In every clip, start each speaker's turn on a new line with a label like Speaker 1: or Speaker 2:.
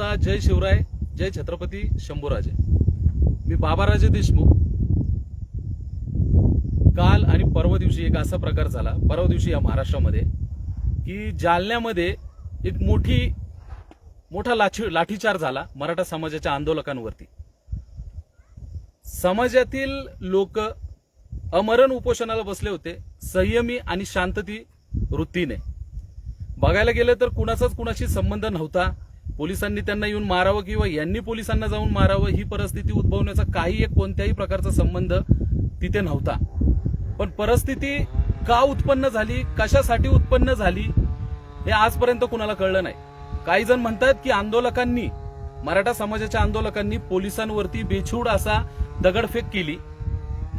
Speaker 1: सर्वांना जय शिवराय, जय छत्रपती शंभूराजे। मी बाबाराजे देशमुख। काल आणि परवा दिवशी एक असा प्रकार झाला, परवा दिवशी या महाराष्ट्रामध्ये की जालन्यामध्ये एक मोठा लाठीचार झाला मराठा समाजाच्या आंदोलकांवरती। समाजातील लोक अमरण उपोषणाला बसले होते, संयमी आणि शांतती वृत्तीने। बघायला गेलं तर कुणाशी संबंध नव्हता। पोलिसांनी त्यांना येऊन मारावं किंवा यांनी पोलिसांना जाऊन मारावं ही परिस्थिती उद्भवण्याचा कोणत्याही प्रकारचा संबंध तिथे नव्हता। पण परिस्थिती का उत्पन्न झाली, कशासाठी उत्पन्न झाली हे आजपर्यंत कुणाला कळलं नाही। काही जण म्हणतात की आंदोलकांनी, मराठा समाजाच्या आंदोलकांनी पोलिसांवरती बेछूट असा दगडफेक केली,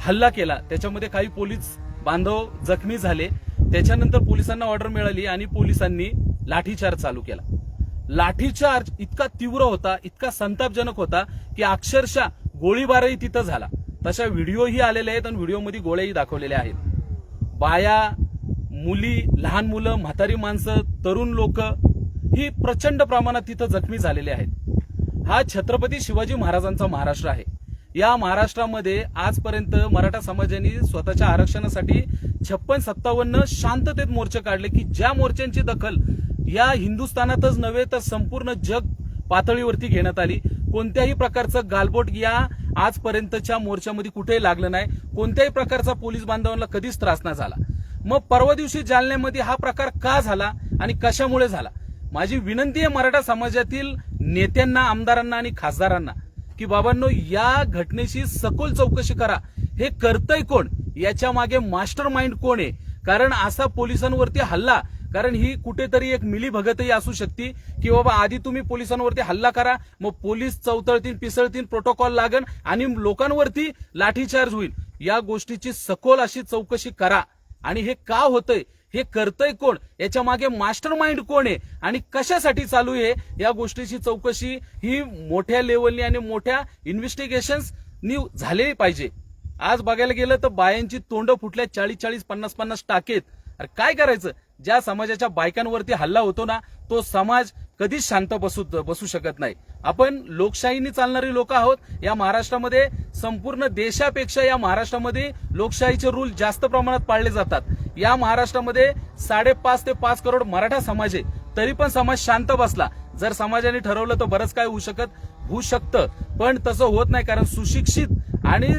Speaker 1: हल्ला केला, त्याच्यामध्ये काही पोलीस बांधव जखमी झाले। त्याच्यानंतर पोलिसांना ऑर्डर मिळाली आणि पोलिसांनी लाठीचार्ज चालू केला। लाठीचार्ज इतका तीव्र होता, इतका संतापजनक होता की अक्षरशः गोळीबारही तिथं झाला। तशा व्हिडिओही आलेले आहेत आणि व्हिडिओमध्ये गोळ्याही दाखवलेल्या आहेत। बाया, मुली, लहान मुलं, म्हातारी माणसं, तरुण लोक ही प्रचंड प्रमाणात तिथं जखमी झालेले आहेत। हा छत्रपती शिवाजी महाराजांचा महाराष्ट्र आहे। या महाराष्ट्रामध्ये आजपर्यंत मराठा समाजाने स्वतःच्या आरक्षणासाठी 56-57 शांततेत मोर्चे काढले की ज्या मोर्चांची दखल या हिंदुस्थानातच नव्हे तर संपूर्ण जग पातळीवरती घेण्यात आली। कोणत्याही प्रकारचं गालबोट या आजपर्यंतच्या मोर्चामध्ये कुठेही लागलं नाही। कोणत्याही प्रकारचा पोलीस बांधवांना कधीच त्रास नाही झाला। मग परवा दिवशी जालन्यामध्ये हा प्रकार का झाला आणि कशामुळे झाला? माझी विनंती आहे मराठा समाजातील नेत्यांना, आमदारांना आणि खासदारांना की बाबांनो, या घटनेची सखोल चौकशी करा। हे करतय कोण, याच्या मागे मास्टर माइंड कोण आहे? कारण असा पोलिसांवरती हल्ला, कारण ही कुठेतरी एक मिलीभगतही असू शकते की बाबा आधी तुम्ही पोलिसांवरती हल्ला करा, मग पोलीस चौतळतील, पिसळतील, प्रोटोकॉल लागन आणि लोकांवरती लाठीचार्ज होईल। या गोष्टीची सखोल अशी चौकशी करा। आणि हे का होतंय, हे करतय कोण, याच्या मागे मास्टर माइंड कोण आहे आणि कशासाठी चालू आहे, या गोष्टीची चौकशी ही मोठ्या लेवलनी आणि मोठ्या इन्व्हेस्टिगेशन्सनी झालेली पाहिजे। आज बघायला गेलं तर बायांची तोंड फुटल्या 40-40, 50-50 टाकेत। अरे काय करायचं? ज्या समाजाच्या बायकांवरती हल्ला होतो ना, तो समाज कधीच शांत बसू शकत नाही। आपण लोकशाहीने चालणारी लोक आहोत। या महाराष्ट्रामध्ये संपूर्ण देशापेक्षा या महाराष्ट्रामध्ये लोकशाहीचे रूल जास्त प्रमाणात पाळले जातात। या महाराष्ट्रामध्ये 5.5 ते 5 करोड मराठा समाज आहे, तरी पण समाज शांत बसला। जर समाजाने ठरवलं तर बरंच काय होऊ शकतं, पण तसं होत नाही। कारण सुशिक्षित आणि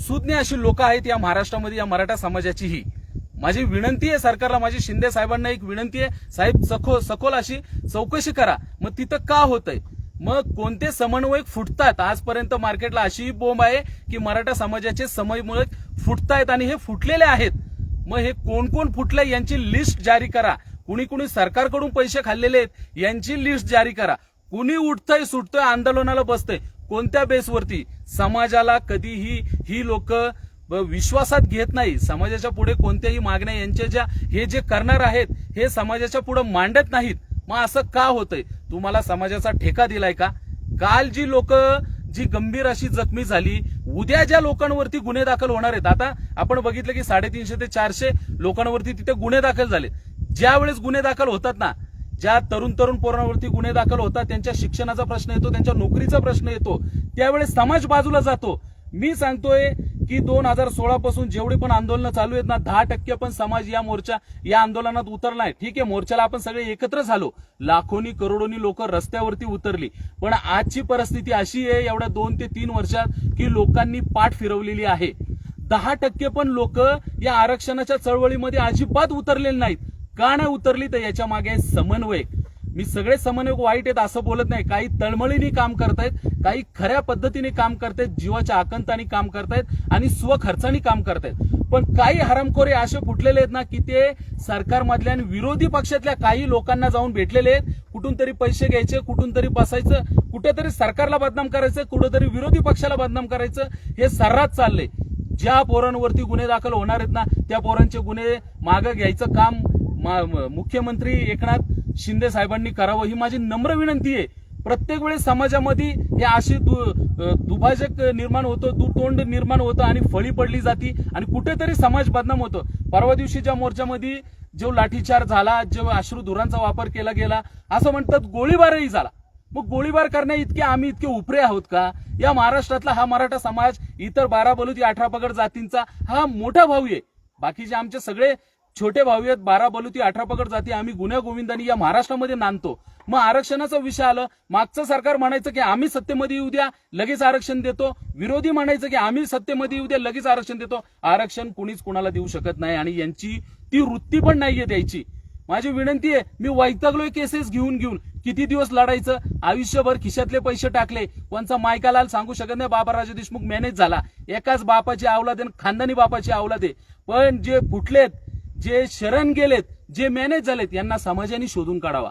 Speaker 1: सुज्ञ अशी लोक आहेत या महाराष्ट्रामध्ये, या मराठा समाजाचीही। माझी विनंती आहे सरकारला, माझी शिंदे साहेबांना एक विनंती आहे, साहेब सखोल अशी चौकशी करा। मग तिथं का होतंय, मग कोणते समन्वयक फुटतात? आजपर्यंत मार्केटला अशी बोंब आहे की मराठा समाजाचे समन्वयक फुटतायत आणि हे फुटलेले आहेत। मग हे कोण फुटलंय यांची लिस्ट जारी करा। कुणी सरकारकडून पैसे खाल्लेले आहेत यांची लिस्ट जारी करा। कुणी उठतंय, सुटतंय, आंदोलनाला बसतंय, कोणत्या बेसवरती? समाजाला कधीही ही लोक विश्वासात घेत नाही। समाजाच्या पुढे कोणत्याही मागण्या यांच्या हे जे करणार आहेत हे समाजाच्या पुढे मांडत नाहीत। मग असं का होतंय? तुम्हाला समाजाचा ठेका दिलाय का? काल जी गंभीर अशी जखमी झाली, उद्या ज्या लोकांवरती गुन्हे दाखल होणार आहेत, आता आपण बघितलं की 350 ते 400 लोकांवरती तिथे गुन्हे दाखल झाले। ज्या वेळेस गुन्हे दाखल होतात ना, ज्या तरुण पोरांवरती गुन्हे दाखल होतात, त्यांच्या शिक्षणाचा प्रश्न येतो, त्यांच्या नोकरीचा प्रश्न येतो, त्यावेळेस समाज बाजूला जातो। मी सांगतोय की 2016 पासून जेवढे पण आंदोलनं चालू आहेत ना, 10% पण समाज या आंदोलनात उतरलाय। ठीक आहे, मोर्चाला आपण सगळे एकत्र झालो, लाखोनी करोडोनी लोक रस्त्यावरती उतरली, पण आजची परिस्थिती अशी आहे एवढ्या 2 ते 3 वर्षात की लोकांनी पाठ फिरवलेली आहे। 10% पण लोक या आरक्षणाच्या चळवळीमध्ये अजिबात उतरलेले नाहीत। का नाही उतरली? तर याच्या मागे समन्वयक। मी सगळे समन्वयक वाईट आहेत असं बोलत नाही। काही तळमळीने काम करतायत, काही खऱ्या पद्धतीने काम करतायत, जीवाच्या आकांताने काम करतायत आणि स्वखर्चाने काम करतायत। पण काही हरामखोरे असे फुटलेले आहेत ना की ते सरकारमधल्या आणि विरोधी पक्षातल्या काही लोकांना जाऊन भेटलेले आहेत। कुठून तरी पैसे घ्यायचे, कुठून तरी बसायचं, कुठेतरी सरकारला बदनाम करायचं, कुठेतरी विरोधी पक्षाला बदनाम करायचं, हे सर्रास चाललंय। ज्या पोरांवरती गुन्हे दाखल होणार आहेत ना, त्या पोरांचे गुन्हे मागे घ्यायचं काम मुख्यमंत्री एकनाथ शिंदे साहेबांनी करावं, ही माझी नम्र विनंती आहे। प्रत्येक वेळेस समाजामध्ये हे अशी दुभाजक निर्माण होतं, दुतोंड निर्माण होतं आणि फळी पडली जाती आणि कुठेतरी समाज बदनाम होतो। परवा दिवशीच्या मोर्चामध्ये जो लाठीचार्ज झाला, जो अश्रुधुरांचा वापर केला गेला, असं म्हणतात गोळीबारही झाला। मग गोळीबार करण्या इतके आम्ही इतके उपरे आहोत का? या महाराष्ट्रातला हा मराठा समाज इतर 12 बलुती 18 पगड जातींचा हा मोठा भाऊ आहे. बाकीचे आमचे सगळे छोटे भाऊ आहेत. 12 बलुती 18 पगड जाती आम्ही गुन्ह्या गोविंदांनी या महाराष्ट्रामध्ये नांदतो. मग आरक्षणाचा विषय आलं, मागचं सरकार म्हणायचं की आम्ही सत्तेमध्ये येऊ द्या लगेच आरक्षण देतो, विरोधी म्हणायचं की आम्ही सत्तेमध्ये येऊ द्या लगेच आरक्षण देतो. आरक्षण कुणीच कुणाला देऊ शकत नाही आणि यांची ती वृत्ती पण नाहीये द्यायची. माझी विनंती आहे, मी वैतागलोय केसेस घेऊन किती दिवस लढायचं? आयुष्यभर खिशातले पैसे टाकले, कोणचा मायकालाल सांगू शकत नाही बाबाराजे देशमुख मॅनेज झाला. एकाच बापाची औलाद आहे, खानदानी बापाची औलाद आहे. पण जे फुटलेत, जे शरण गेलेत, जे मॅनेज झालेत यांना समाजाने शोधून काढावा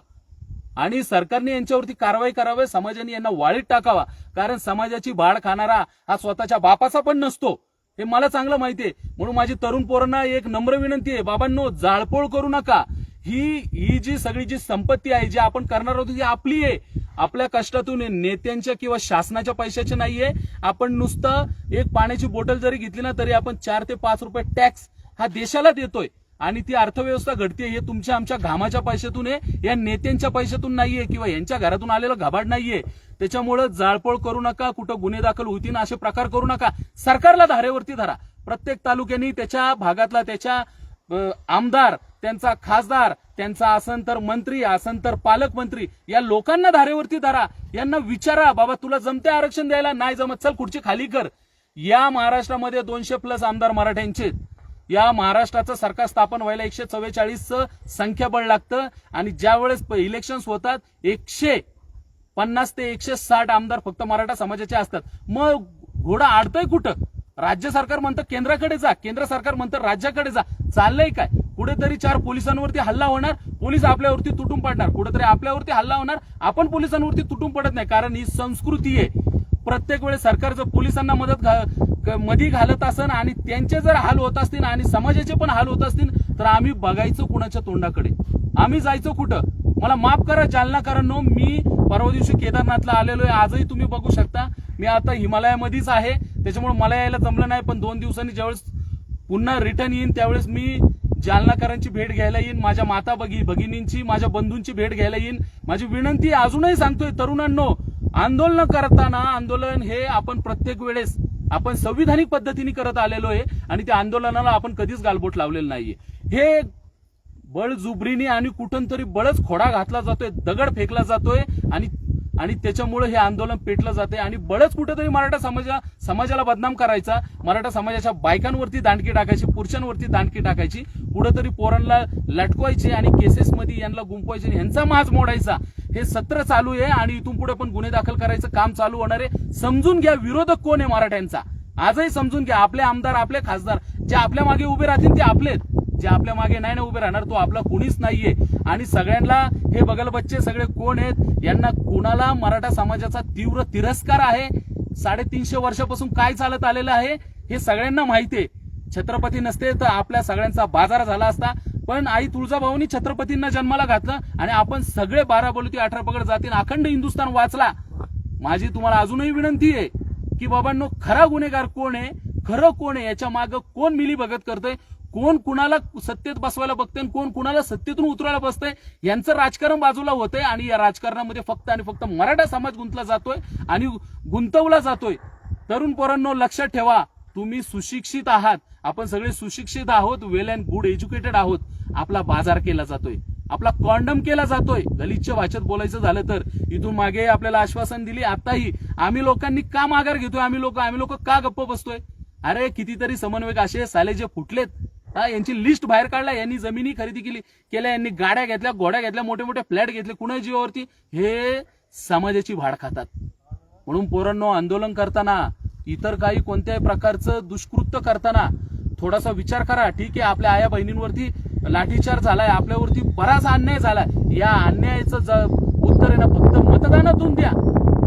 Speaker 1: आणि सरकारने यांच्यावरती कारवाई करावी. समाजाने यांना वाळीत टाकावा. कारण समाजाची भाड खाणारा हा स्वतःच्या बापाचा पण नसतो, हे मला चांगलं माहितीये. म्हणून माझी तरुण पोरांना एक नम्र विनंती आहे, बाबांनो जाळपोळ करू नका. ही जी सगळी जी संपत्ती आहे, जी आपण करणार आहोत ती आपली आहे. आपल्या कष्टातून नेत्यांच्या किंवा शासनाच्या पैशाचे नाहीये. आपण नुसतं एक पाण्याची बॉटल जरी घेतली ना तरी आपण 4 ते 5 रुपये टॅक्स हा देशाला देतोय आणि ती अर्थव्यवस्था घडते हे तुमच्या आमच्या घामाच्या पैशातून आहे, या नेत्यांच्या पैशातून नाहीये किंवा यांच्या घरातून आलेलं घाबाड नाहीये. त्याच्यामुळे जाळपोळ करू नका, कुठं गुन्हे दाखल होतील असे प्रकार करू नका. सरकारला धारेवरती धरा. प्रत्येक तालुक्याने त्याच्या भागातला त्याच्या आमदार, त्यांचा खासदार, त्यांचा आसन तर मंत्री, आसन तर पालकमंत्री या लोकांना धारेवरती धरा. यांना विचारा, बाबा तुला जमते आरक्षण द्यायला? नाही जमत, चल खुर्ची खाली कर. या महाराष्ट्रामध्ये 200+ आमदार मराठ्यांचे. या महाराष्ट्राचं सरकार स्थापन व्हायला 144चं संख्याबळ लागतं आणि ज्या वेळेस इलेक्शन्स होतात 150 ते 160 आमदार फक्त मराठा समाजाचे असतात. मग घोडा आडतोय कुठं? राज्य सरकार म्हणतं केंद्राकडे जा, केंद्र सरकार म्हणतं राज्याकडे जा. चाललंय काय? कुठेतरी 4 पोलिसांवरती हल्ला होणार, पोलीस आपल्यावरती तुटून पडणार. कुठेतरी आपल्यावरती हल्ला होणार, आपण पोलिसांवरती तुटून पडत नाही. कारण ही संस्कृती आहे. प्रत्येक वेळेस सरकार जर पोलिसांना मध्ये घालत असेल आणि त्यांचे जर हाल होत असतील आणि समाजाचे पण हाल होत असतील तर आम्ही बघायचं कुणाच्या तोंडाकडे? आम्ही जायचं कुठं? मला माफ करा जालनाकरांनो, मी परवा दिवशी केदारनाथला आलेलो आहे. आजही तुम्ही बघू शकता मी आता हिमालयामध्येच आहे, त्याच्यामुळे मला यायला जमलं नाही. पण 2 दिवसांनी ज्यावेळेस पुन्हा रिटर्न येईन त्यावेळेस मी जालनाकरांची भेट घ्यायला येईन, माझ्या माता भगिनींची, माझ्या बंधूंची भेट घ्यायला येईन. माझी विनंती अजूनही सांगतोय तरुणांनो, आंदोलन करताना आंदोलन हे आपण प्रत्येक वेळेस आपण संविधानिक पद्धतीने करत आलेलो आहे आणि त्या आंदोलनाला आपण कधीच गालबोट लावलेलं नाहीये. हे बळजुबरीने आणि कुठून तरी बळच खोडा घातला जातोय, दगड फेकला जातोय आणि त्याच्यामुळे हे आंदोलन पेटलं जाते आणि बळच कुठेतरी मराठा समाजाला बदनाम करायचा, मराठा समाजाच्या बायकांवरती दांडकी टाकायची, पुरुषांवरती दांडकी टाकायची, कुठेतरी पोरांना लटकवायचे आणि केसेसमध्ये यांना गुंपवायचे, यांचा माज मोडायचा. हे सत्र चालू आहे आणि इथून पुढे पण गुन्हे दाखल करायचं काम चालू होणार आहे. समजून घ्या विरोधक कोण आहे मराठ्यांचा. आजही समजून घ्या. आपले आमदार, आपले खासदार जे आपल्या मागे उभे राहतील ते आपलेत, जे आपल्या मागे नाही ना उभे राहणार तो आपला कोणीच नाहीये. आणि सगळ्यांना हे बगल बच्चे सगळे कोण आहेत, यांना कोणाला मराठा समाजाचा तीव्र तिरस्कार आहे. 350 वर्षापासून काय चालत आलेलं आहे हे सगळ्यांना माहिती आहे. छत्रपती नसते तर आपल्या सगळ्यांचा बाजार झाला असता. पण आई तुळजाभवानी छत्रपतींना जन्माला घातलं आणि आपण सगळे 12 बलुती 18 पगड जातीन अखंड हिंदुस्थान वाचला. माझी तुम्हाला अजूनही विनंती आहे की बाबांनो, खरा गुन्हेगार कोण आहे, खरं कोण आहे, याच्या मागे कोण मिलीभगत करतंय, कोण कुणाला सत्तेत बसवायला बघतंय, कोण कुणाला सत्तेतून उतरायला बसतंय, यांचं राजकारण बाजूला होतंय आणि या राजकारणामध्ये फक्त आणि फक्त मराठा समाज गुंतला जातोय आणि गुंतवला जातोय. तरुण पोरांनो लक्षात ठेवा, तुम्ही सुशिक्षित आहात, आपण सगळे सुशिक्षित आहोत, वेल अँड गुड एज्युकेटेड आहोत. आपला बाजार केला जातोय, आपला कॉन्डम केला जातोय. गलिच्छ भाषेत बोलायचं झालं तर इथून मागे आपल्याला आश्वासन दिली, आताही आम्ही लोकांनी का माघार घेतोय, आम्ही लोक का गप्प बसतोय? अरे कितीतरी समन्वयक असे साले जे फुटलेत, यांची लिस्ट बाहेर काढला, यांनी जमिनी खरेदी केल्या, यांनी गाड्या घेतल्या, घोड्या घेतल्या, मोठे मोठे फ्लॅट घेतले, कुणाच्या जीवावरती? हे समाजाची भाड खातात. म्हणून पोरांनो, आंदोलन करताना, इतर काही कोणत्याही प्रकारचं दुष्कृत्य करताना थोडासा विचार करा. ठीक आहे, आपल्या आया बहिणींवरती लाठीचार झालाय, आपल्यावरती बराच अन्याय झालाय. या अन्यायाचं उत्तर आहे ना फक्त मतदानातून द्या.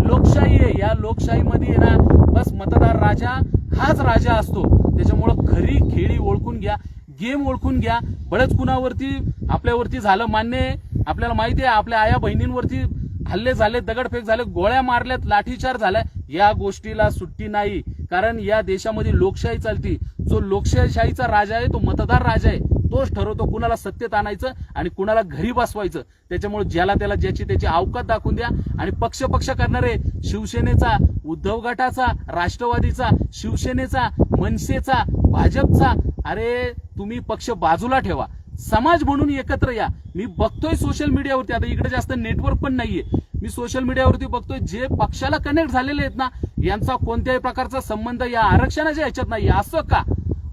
Speaker 1: लोकशाही आहे, या लोकशाहीमध्ये आहे ना बस मतदार राजा हाच राजा असतो. त्याच्यामुळं खरी खेळी ओळखून घ्या, गेम ओळखून घ्या. बळच कुणावरती आपल्यावरती झालं मान्य आहे, आपल्याला माहिती आहे, आपल्या आया बहिणींवरती हल्ले झाले, दगडफेक झाले, गोळ्या मारल्यात, लाठीचार झालाय. या गोष्टीला सुट्टी नाही, कारण या देशामध्ये लोकशाही चालती. जो लोकशाहीचा राजा आहे तो मतदार राजा आहे. तोच ठरवतो कुणाला सत्तेत आणायचं आणि कुणाला घरी बसवायचं. त्याच्यामुळे ज्याला त्याला ज्याची त्याची अवकात दाखवून द्या. आणि पक्ष करणारे शिवसेनेचा, उद्धव गटाचा, राष्ट्रवादीचा, शिवसेनेचा, मनसेचा, भाजपचा, अरे तुम्ही पक्ष बाजूला ठेवा, समाज म्हणून एकत्र या. मी बघतोय सोशल मीडियावरती, आता इकडे जास्त नेटवर्क पण नाहीये, मी सोशल मीडियावरती बघतोय जे पक्षाला कनेक्ट झालेले आहेत ना, यांचा कोणत्याही प्रकारचा संबंध या आरक्षणाच्या ह्याच्यात नाहीये. असं का?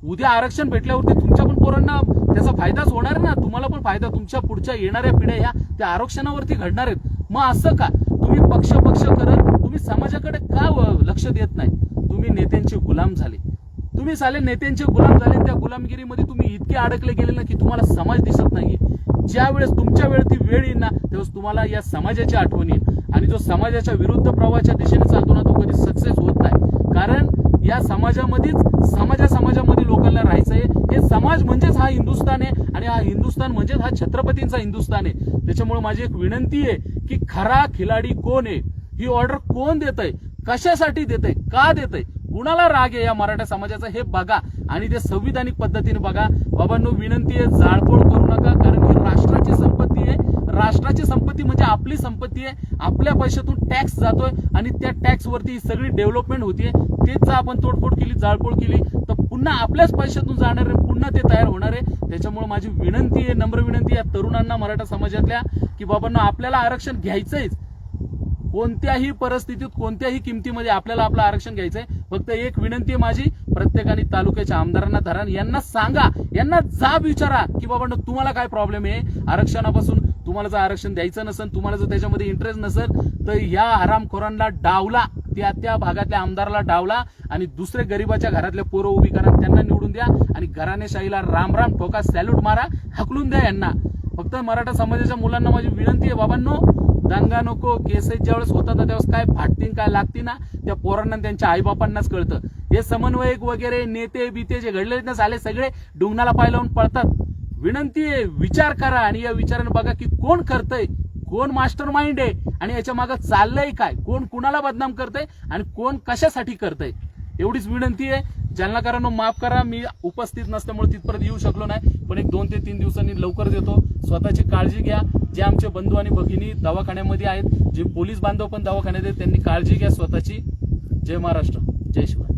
Speaker 1: उद्या आरक्षण भेटल्यावरती तुमच्या पण पोरांना त्याचा फायदाच होणार ना, तुम्हाला पण फायदा, तुमच्या पुढच्या येणाऱ्या पिढ्या ह्या त्या आरक्षणावरती घडणार आहेत. मग असं का तुम्ही पक्ष करत तुम्ही समाजाकडे का लक्ष देत नाही? तुम्ही नेत्यांचे गुलाम झाले, तुम्ही साले नेत्यांचे गुलाम झाले. त्या गुलामगिरीमध्ये तुम्ही इतके अडकले गेले ना की तुम्हाला समाज दिसत नाहीये. ज्या वेळेस तुमच्या ती वेळ येईल ना, त्यावेळेस तुम्हाला या समाजाची आठवण येईल. आणि जो समाजाच्या विरुद्ध प्रवाहाच्या दिशेने चालतो ना, तो कधी सक्सेस होत नाही. कारण या समाजामध्ये लोकांना राहायचंय. हे समाज म्हणजेच हा हिंदुस्थान आहे, आणि हा हिंदुस्थान म्हणजेच हा छत्रपतींचा हिंदुस्थान आहे. त्याच्यामुळे माझी एक विनंती आहे की खरा खिलाडी कोण आहे, ही ऑर्डर कोण देतंय, कशासाठी देतंय, का देतंय, कुणाला राग आहे या मराठा समाजाचा, हे बघा आणि ते संविधानिक पद्धतीने बघा. बाबांनो विनंती आहे, जाळपोळ करू नका. कारण ही राष्ट्राची संपत्ती आहे. राष्ट्राची संपत्ती म्हणजे आपली संपत्ती आहे. आपल्या पैशातून टॅक्स जातोय आणि त्या टॅक्स वरती सगळी डेव्हलपमेंट होतीये. तेच आपण तोडफोड केली, जाळपोळ केली तर पुन्हा आपल्याच पैशातून जाणार आहे, पुन्हा ते तयार होणार आहे. त्याच्यामुळे माझी विनंती आहे, नम्र विनंती आहे तरुणांना मराठा समाजातल्या की बाबांनो आपल्याला आरक्षण घ्यायचंयच. कोणत्याही परिस्थितीत, कोणत्याही किमतीमध्ये आपल्याला आपलं आरक्षण घ्यायचंय. फक्त एक विनंती आहे माझी, प्रत्येकाने तालुक्याच्या आमदारांना धरा, यांना सांगा, यांना जाब विचारा की बाबा तुम्हाला काय प्रॉब्लेम आहे आरक्षणापासून. तुम्हाला जर आरक्षण द्यायचं नसेल, तुम्हाला जर त्याच्यामध्ये इंटरेस्ट नसेल, तर या हरामखोरांना डावला, त्या भागातल्या आमदाराला डावला आणि दुसरे गरीबाच्या घरातले पोरं उभी करा, त्यांना निवडून द्या आणि घराणेशाहीला राम राम ठोका, सॅल्यूट मारा, हकलून द्या यांना. फक्त मराठा समाजाच्या मुलांना माझी विनंती आहे, बाबांनो दंगा नको. केसेस ज्यावेळेस होतात ना त्यावेळेस काय फाटतील काय लागतील ना, त्या पोरांना त्यांच्या आईबापांनाच कळतं. हे समन्वयक वगैरे नेते बिते जे घडले ना झाले सगळे डुंगणाला पाय लावून पळतात. विनंती आहे, विचार करा आणि या विचाराने बघा की कोण करतंय, कोण मास्टर माइंड आहे आणि याच्या मागे चाललंय काय, कोण कुणाला बदनाम करतंय आणि कोण कशासाठी करतंय. एवढीच विनंती आहे. जालनाकरांनो माफ करा, मी उपस्थित नसल्यामुळे तिथपर्यंत येऊ शकलो नाही, पण एक 2 ते 3 दिवसांनी लवकर देतो. स्वतःची काळजी घ्या. जे आमचे बंधू आणि भगिनी दवाखान्यामध्ये आहेत, जे पोलीस बांधव पण दवाखान्यात आहेत, त्यांनी काळजी घ्या स्वतःची. जय महाराष्ट्र, जय शिवराय.